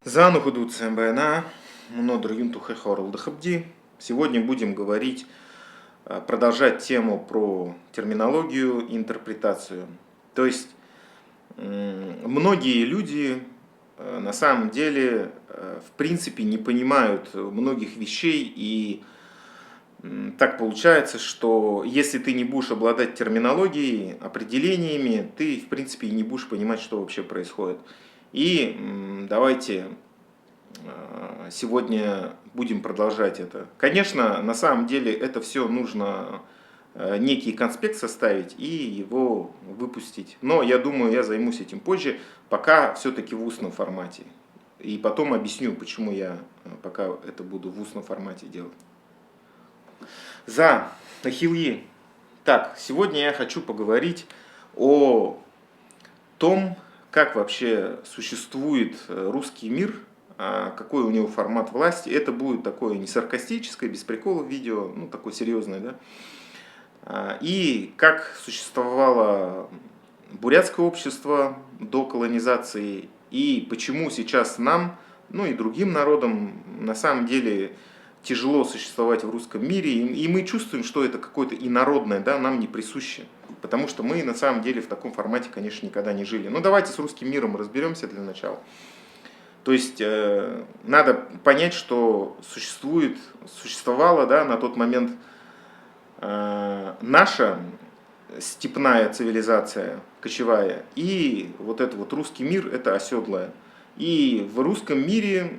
Зану худут сэмбэна, мнодр юнту хэхорл дахабди. Сегодня будем говорить, продолжать тему про терминологию и интерпретацию. То есть многие люди на самом деле в принципе не понимают многих вещей, и так получается, что если ты не будешь обладать терминологией, определениями, ты в принципе и не будешь понимать, что вообще происходит. И давайте сегодня будем продолжать это. Конечно, на самом деле это все нужно некий конспект составить и его выпустить. Но я думаю, я займусь этим позже, пока все-таки в устном формате. И потом объясню, почему я пока это буду в устном формате делать. За Ахилли. Так, сегодня я хочу поговорить о том, как вообще существует русский мир, какой у него формат власти. Это будет такое не саркастическое, без приколов видео, ну такое серьезное, да. И как существовало бурятское общество до колонизации, и почему сейчас нам, ну и другим народам, на самом деле тяжело существовать в русском мире, и мы чувствуем, что это какое-то инородное, да, нам не присуще. Потому что мы на самом деле в таком формате, конечно, никогда не жили. Но давайте с русским миром разберемся для начала. То есть надо понять, что существовала, да, на тот момент наша степная цивилизация, кочевая, и вот это вот русский мир, это оседлая. И в русском мире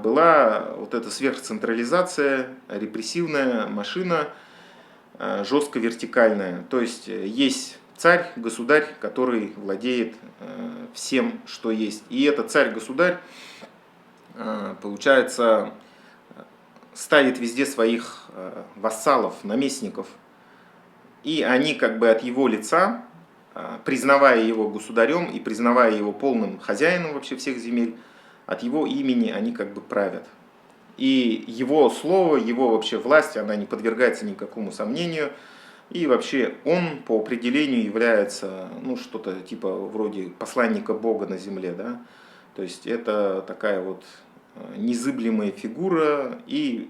была вот эта сверхцентрализация, репрессивная машина, жестко вертикальная. То есть есть царь, государь, который владеет всем, что есть. И этот царь-государь, получается, ставит везде своих вассалов, наместников. И они как бы от его лица, признавая его государем и признавая его полным хозяином вообще всех земель, от его имени они как бы правят. И его слово, его вообще власть, она не подвергается никакому сомнению. И вообще он по определению является, ну, что-то типа вроде посланника Бога на земле, да. То есть это такая вот незыблемая фигура, и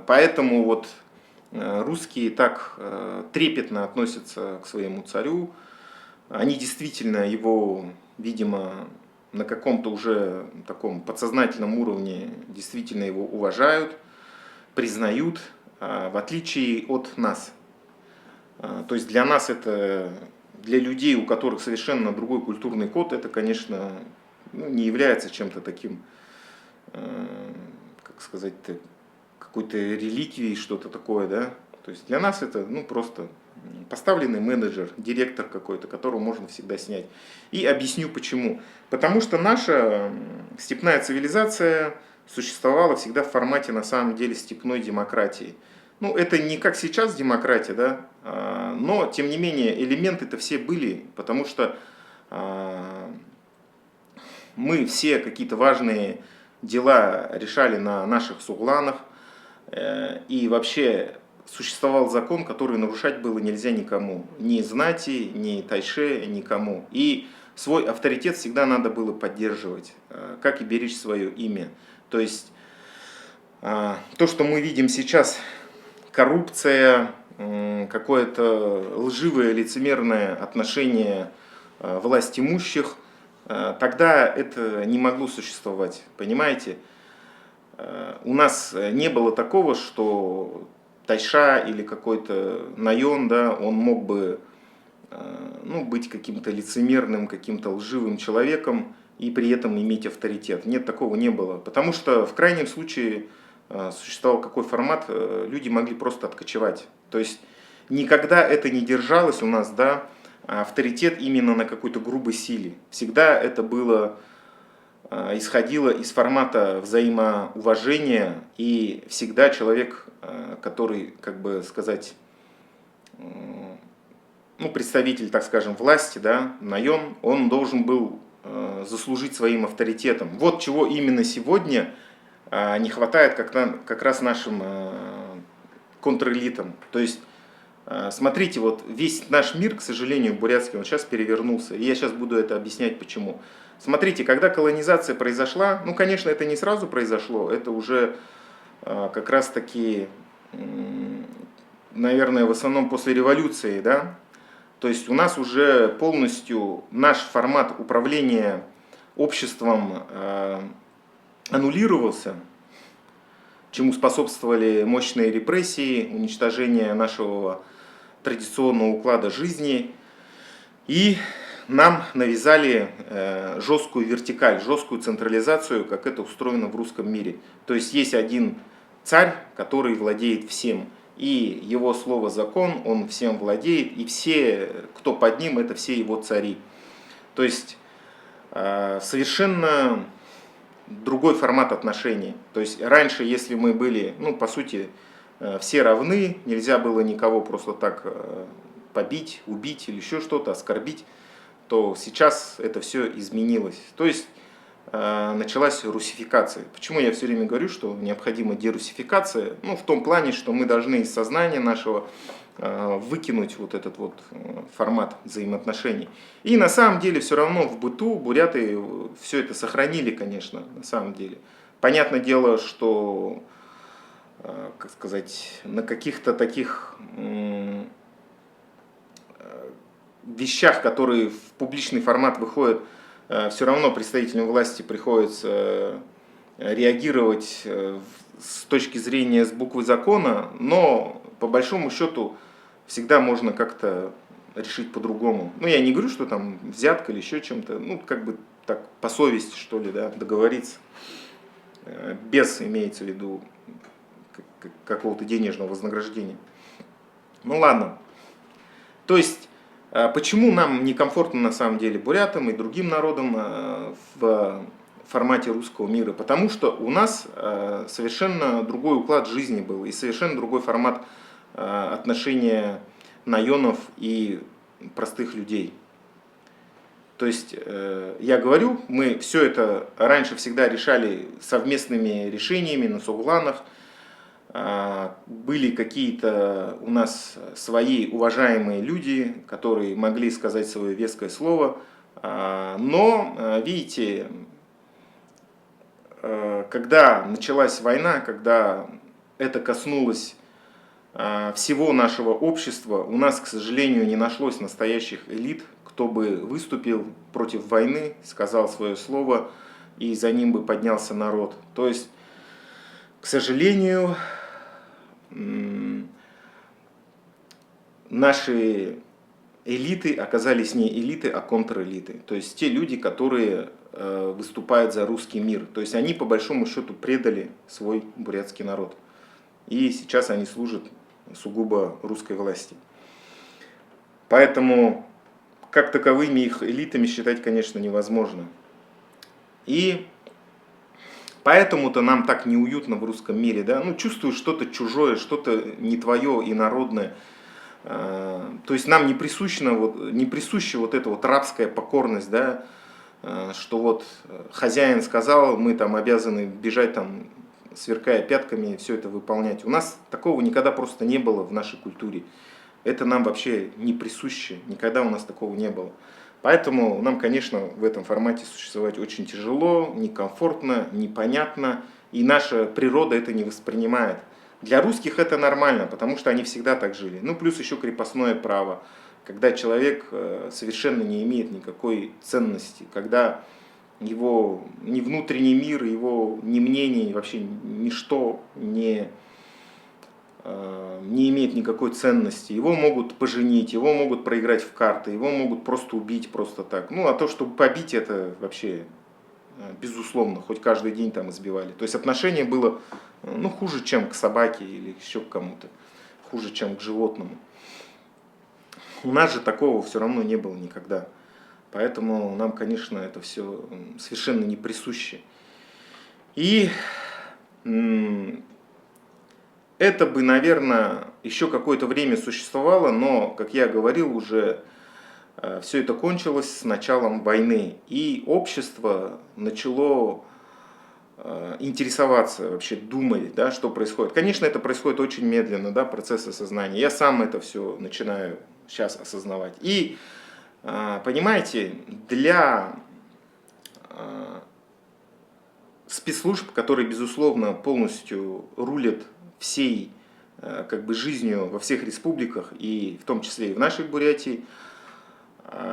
поэтому вот русские так трепетно относятся к своему царю. Они действительно его, видимо, на каком-то уже таком подсознательном уровне действительно его уважают, признают, в отличие от нас. То есть для нас это, для людей, у которых совершенно другой культурный код, это, конечно, ну, не является чем-то таким, как сказать, какой-то реликвией, что-то такое, да. То есть для нас это, ну, просто поставленный менеджер, директор какой-то, которого можно всегда снять. И объясню почему. Потому что наша степная цивилизация существовала всегда в формате, на самом деле, степной демократии. Ну, это не как сейчас демократия, да, но, тем не менее, элементы-то все были, потому что мы все какие-то важные дела решали на наших сугланах, и вообще существовал закон, который нарушать было нельзя никому, ни знати, ни тайше, никому. И свой авторитет всегда надо было поддерживать, как и беречь свое имя. То есть то, что мы видим сейчас, коррупция, какое-то лживое, лицемерное отношение власть имущих, тогда это не могло существовать, понимаете? У нас не было такого, что тайша или какой-то наен, да, он мог бы, ну, быть каким-то лицемерным, каким-то лживым человеком и при этом иметь авторитет. Нет, такого не было. Потому что в крайнем случае существовал какой формат, люди могли просто откочевать. То есть никогда это не держалось у нас, да, авторитет именно на какой-то грубой силе. Всегда это было, исходило из формата взаимоуважения, и всегда человек, который, как бы сказать, ну, представитель, так скажем, власти, да, наем, он должен был заслужить своим авторитетом. Вот чего именно сегодня не хватает как раз нашим контрэлитам. То есть Смотрите, вот весь наш мир, к сожалению, бурятский, он сейчас перевернулся. И я сейчас буду это объяснять, почему. Смотрите, когда колонизация произошла, ну, конечно, это не сразу произошло, это уже как раз-таки, наверное, в основном после революции, да. То есть у нас уже полностью наш формат управления обществом аннулировался, чему способствовали мощные репрессии, уничтожение нашего традиционного уклада жизни. И нам навязали жесткую вертикаль, жесткую централизацию, как это устроено в русском мире. То есть есть один царь, который владеет всем. И его слово закон, он всем владеет, и все, кто под ним, это все его цари. То есть совершенно другой формат отношений. То есть раньше, если мы были, ну, по сути, все равны, нельзя было никого просто так побить, убить или еще что-то, оскорбить, то сейчас это все изменилось. То есть началась русификация. Почему я все время говорю, что необходима дерусификация? Ну, в том плане, что мы должны из сознания нашего выкинуть вот этот вот формат взаимоотношений. И на самом деле все равно в быту буряты все это сохранили, конечно, на самом деле. Понятное дело, что, как сказать, на каких-то таких вещах, которые в публичный формат выходят, все равно представителям власти приходится реагировать с точки зрения с буквы закона, но по большому счету всегда можно как-то решить по-другому. Ну, я не говорю, что там взятка или еще чем-то, ну, как бы так по совести, что ли, да, договориться. Без, имеется в виду, какого-то денежного вознаграждения. Ну, ладно. То есть, почему нам некомфортно на самом деле бурятам и другим народам в формате русского мира? Потому что у нас совершенно другой уклад жизни был и совершенно другой формат отношения наенов и простых людей. То есть, я говорю, мы все это раньше всегда решали совместными решениями на сугланах. Были какие-то у нас свои уважаемые люди, которые могли сказать свое веское слово. Но, видите, когда началась война, когда это коснулось всего нашего общества, у нас, к сожалению, не нашлось настоящих элит, кто бы выступил против войны, сказал свое слово, и за ним бы поднялся народ. То есть, к сожалению, наши элиты оказались не элиты, а контрэлиты. То есть те люди, которые выступают за русский мир. То есть они по большому счету предали свой бурятский народ. И сейчас они служат сугубо русской власти. Поэтому как таковыми их элитами считать, конечно, невозможно. И поэтому-то нам так неуютно в русском мире, да? Ну, чувствуешь что-то чужое, что-то не твое и народное. То есть нам не присуща вот эта вот рабская покорность, да? Что вот хозяин сказал, мы там обязаны бежать там, сверкая пятками, все это выполнять. У нас такого никогда просто не было в нашей культуре. Это нам вообще не присуще, никогда у нас такого не было. Поэтому нам, конечно, в этом формате существовать очень тяжело, некомфортно, непонятно, и наша природа это не воспринимает. Для русских это нормально, потому что они всегда так жили. Ну, плюс еще крепостное право, когда человек совершенно не имеет никакой ценности, когда его ни внутренний мир, его ни мнение, вообще ничто не имеет никакой ценности. Его могут поженить, его могут проиграть в карты, его могут просто убить просто так. Ну, а то, чтобы побить, это вообще безусловно, хоть каждый день там избивали. То есть отношение было, ну, хуже, чем к собаке или еще к кому-то, хуже, чем к животному. У нас же такого все равно не было никогда. Поэтому нам, конечно, это все совершенно не присуще. И это бы, наверное, еще какое-то время существовало, но, как я говорил, уже все это кончилось с началом войны. И общество начало интересоваться, вообще думать, да, что происходит. Конечно, это происходит очень медленно, да, процесс осознания. Я сам это все начинаю сейчас осознавать. И, понимаете, для спецслужб, которые, безусловно, полностью рулят всей как бы жизнью во всех республиках, и в том числе и в нашей Бурятии,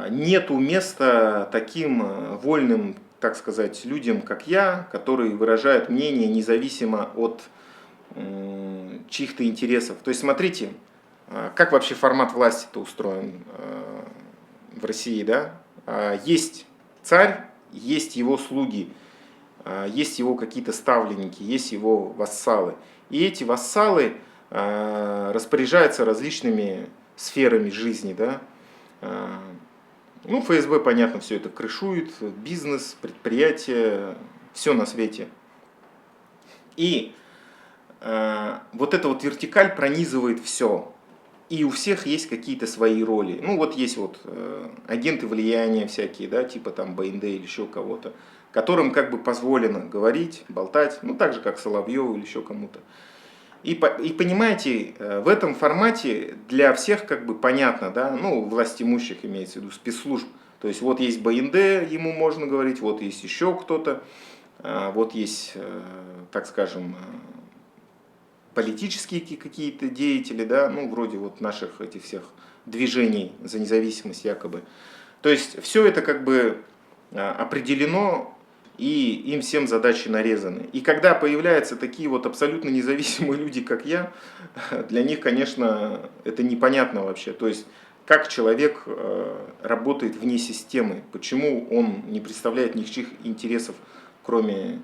нету места таким вольным, так сказать, людям, как я, которые выражают мнение независимо от чьих-то интересов. То есть, смотрите, как вообще формат власти-то устроен в России, да? Есть царь, есть его слуги, есть его какие-то ставленники, есть его вассалы. И эти вассалы распоряжаются различными сферами жизни, да? Ну, ФСБ, понятно, все это крышует, бизнес, предприятия, все на свете. И вот эта вот вертикаль пронизывает все. И у всех есть какие-то свои роли. Ну, вот есть вот агенты влияния всякие, да, типа там БНД или еще кого-то, которым как бы позволено говорить, болтать, ну, так же, как Соловьеву или еще кому-то. И понимаете, в этом формате для всех как бы понятно, да, ну, властимущих имеется в виду, спецслужб. То есть вот есть БНД, ему можно говорить, вот есть еще кто-то, вот есть, так скажем, политические какие-то деятели, да, ну, вроде вот наших этих всех движений за независимость якобы. То есть все это как бы определено, и им всем задачи нарезаны. И когда появляются такие вот абсолютно независимые люди, как я, для них, конечно, это непонятно вообще. То есть, как человек работает вне системы, почему он не представляет никаких интересов, кроме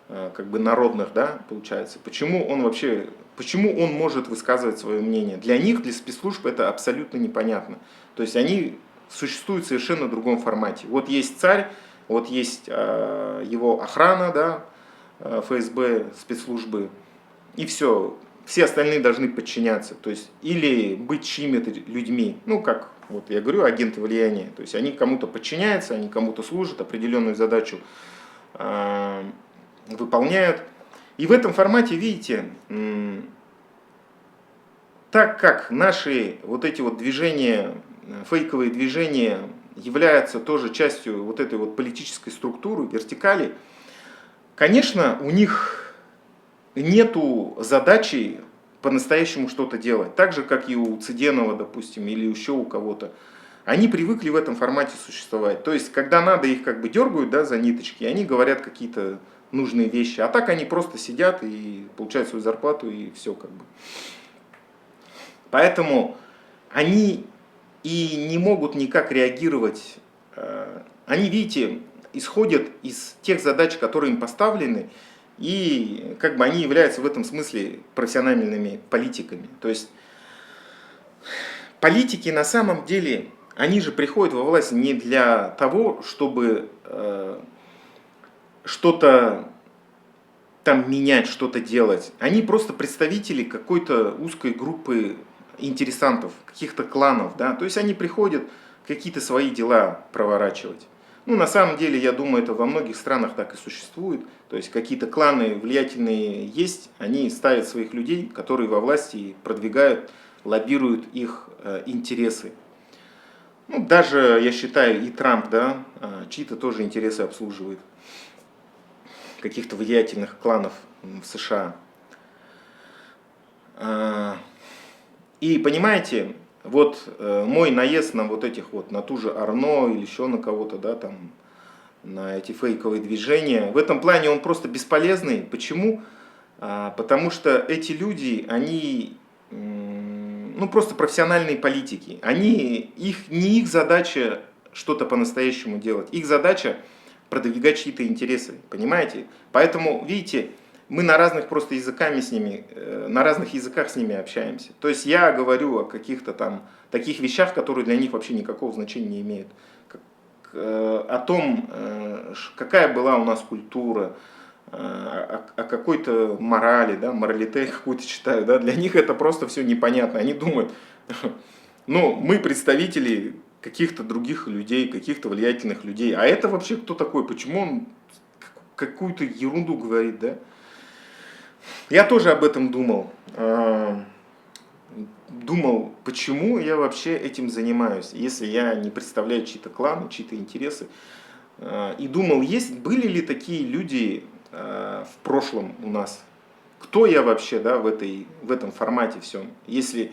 как бы народных, да, получается. Почему он вообще, почему он может высказывать свое мнение? Для них, для спецслужб это абсолютно непонятно. То есть, они существуют в совершенно другом формате. Вот есть царь, вот есть его охрана, да, ФСБ, спецслужбы, и все. Все остальные должны подчиняться. То есть, или быть чьими-то людьми. Ну, как вот я говорю, агенты влияния. То есть, они кому-то подчиняются, они кому-то служат, определенную задачу выполняют. И в этом формате, видите, так как наши вот эти вот движения, фейковые движения, являются тоже частью вот этой вот политической структуры, вертикали, конечно, у них нету задачи по-настоящему что-то делать. Так же, как и у Цыденова, допустим, или еще у кого-то. Они привыкли в этом формате существовать. То есть, когда надо, их как бы дергают, да, за ниточки, они говорят какие-то нужные вещи. А так они просто сидят и получают свою зарплату, и все как бы. Поэтому они и не могут никак реагировать. Они, видите, исходят из тех задач, которые им поставлены, и как бы они являются в этом смысле профессиональными политиками. То есть политики на самом деле, они же приходят во власть не для того, чтобы что-то там менять, что-то делать. Они просто представители какой-то узкой группы интересантов, каких-то кланов, да, то есть они приходят какие-то свои дела проворачивать. Ну, на самом деле, я думаю, это во многих странах так и существует. То есть какие-то кланы влиятельные есть, они ставят своих людей, которые во власти и продвигают, лоббируют их интересы. Ну, даже, я считаю, и Трамп, да, чьи-то тоже интересы обслуживает, каких-то влиятельных кланов в США. И понимаете, вот мой наезд на вот этих вот, на ту же Арно или еще на кого-то, да, там, на эти фейковые движения, в этом плане он просто бесполезный. Почему? Потому что эти люди, они, ну, просто профессиональные политики. Не их задача что-то по-настоящему делать. Их задача продвигать чьи-то интересы, понимаете? Поэтому, видите, мы на разных просто языками с ними, на разных языках с ними общаемся. То есть я говорю о каких-то там таких вещах, которые для них вообще никакого значения не имеют. О том, какая была у нас культура, о какой-то морали, да, моралите какую-то читаю, да, для них это просто все непонятно. Они думают, ну, мы представители каких-то других людей, каких-то влиятельных людей. А это вообще кто такой? Почему он, какую-то ерунду говорит, да. Я тоже об этом думал. Думал, почему я вообще этим занимаюсь, если я не представляю чьи-то кланы, чьи-то интересы. И думал, были ли такие люди в прошлом у нас? Кто я вообще, да, в этом формате всем? Если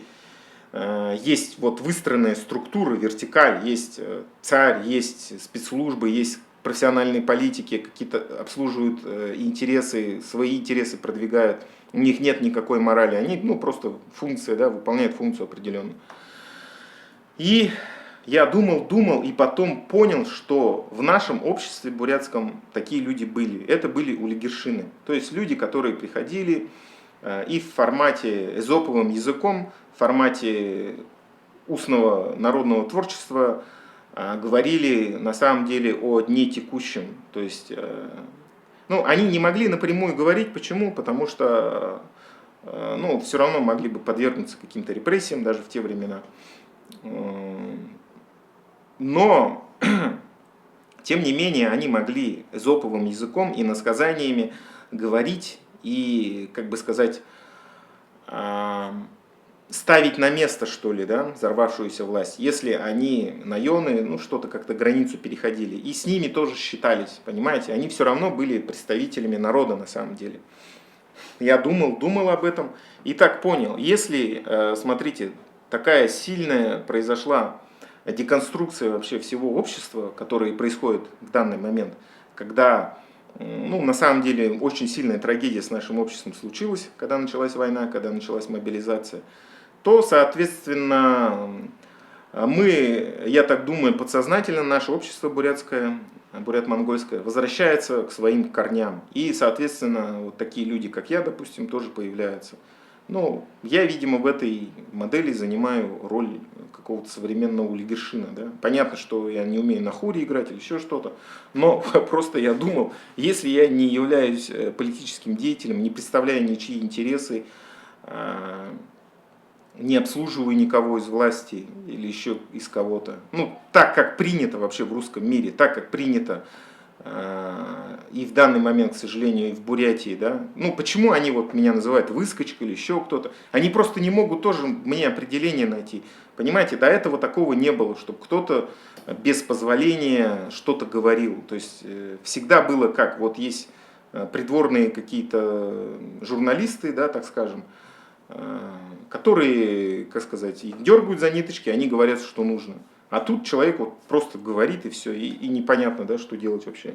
есть вот выстроенная структура, вертикаль, есть царь, есть спецслужбы, есть профессиональные политики, какие-то обслуживают интересы, свои интересы продвигают, у них нет никакой морали, они просто функция, да, выполняют функцию определенную. И я думал, и потом понял, что в нашем обществе бурятском такие люди были. Это были улигершины. То есть люди, которые приходили и в формате эзоповым языком, в формате устного народного творчества говорили на самом деле о дне текущем. То есть, они не могли напрямую говорить. Почему? Потому что все равно могли бы подвергнуться каким-то репрессиям даже в те времена. Но, тем не менее, они могли эзоповым языком и насказаниями говорить и, как бы сказать, ставить на место, что ли, да, взорвавшуюся власть, если они, наёны, что-то как-то границу переходили. И с ними тоже считались, понимаете, они все равно были представителями народа на самом деле. Я думал об этом и так понял, если, смотрите, такая сильная произошла деконструкция вообще всего общества, которая происходит в данный момент, когда, на самом деле, очень сильная трагедия с нашим обществом случилась, когда началась война, когда началась мобилизация, то, соответственно, я так думаю, подсознательно наше общество бурятское, бурят-монгольское, возвращается к своим корням. И, соответственно, вот такие люди, как я, допустим, тоже появляются. Я, видимо, в этой модели занимаю роль какого-то современного улигершина. Да? Понятно, что я не умею на хуре играть или еще что-то, но просто я думал, если я не являюсь политическим деятелем, не представляю ничьи интересы, не обслуживаю никого из власти или еще из кого-то, так как принято вообще в русском мире, так как принято и в данный момент, к сожалению, и в Бурятии, да, почему они меня называют выскочкой или еще кто-то, они просто не могут тоже мне определение найти, понимаете, до этого такого не было, чтобы кто-то без позволения что-то говорил, то есть всегда было как, вот есть придворные какие-то журналисты, да, так скажем, которые, как сказать, их дергают за ниточки, они говорят, что нужно. А тут человек вот просто говорит и все, и непонятно, да, что делать вообще.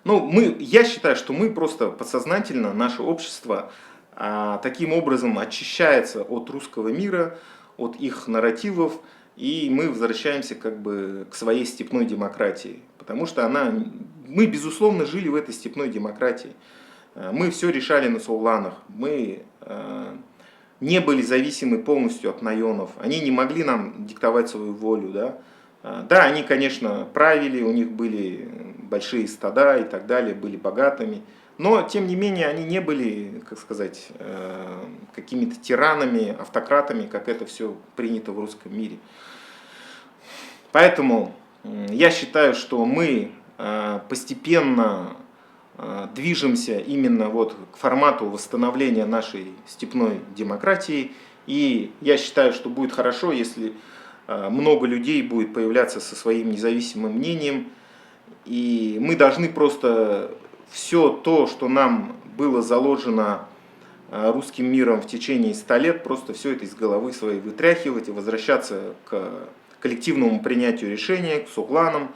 Я считаю, что мы просто подсознательно, наше общество таким образом очищается от русского мира, от их нарративов, и мы возвращаемся как бы к своей степной демократии. Потому что мы, безусловно, жили в этой степной демократии. Мы все решали на сулланах, мы не были зависимы полностью от наёнов, они не могли нам диктовать свою волю. Да, они, конечно, правили, у них были большие стада и так далее, были богатыми, но, тем не менее, они не были, как сказать, какими-то тиранами, автократами, как это все принято в русском мире. Поэтому я считаю, что мы постепенно движемся именно вот к формату восстановления нашей степной демократии. И я считаю, что будет хорошо, если много людей будет появляться со своим независимым мнением. И мы должны просто все то, что нам было заложено русским миром в течение 100 лет, просто все это из головы своей вытряхивать и возвращаться к коллективному принятию решения, к сугланам,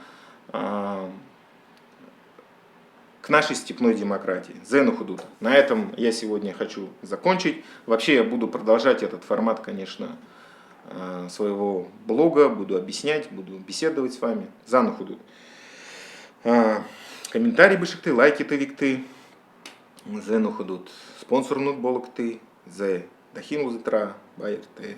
к нашей степной демократии. Зену худут. На этом я сегодня хочу закончить. Вообще я буду продолжать этот формат, конечно, своего блога, буду объяснять, буду беседовать с вами. Зану худут. Комментарий бышекты, лайки тывикты. Зену худут. Спонсор нут болокты. Зе дахим узытра байерты.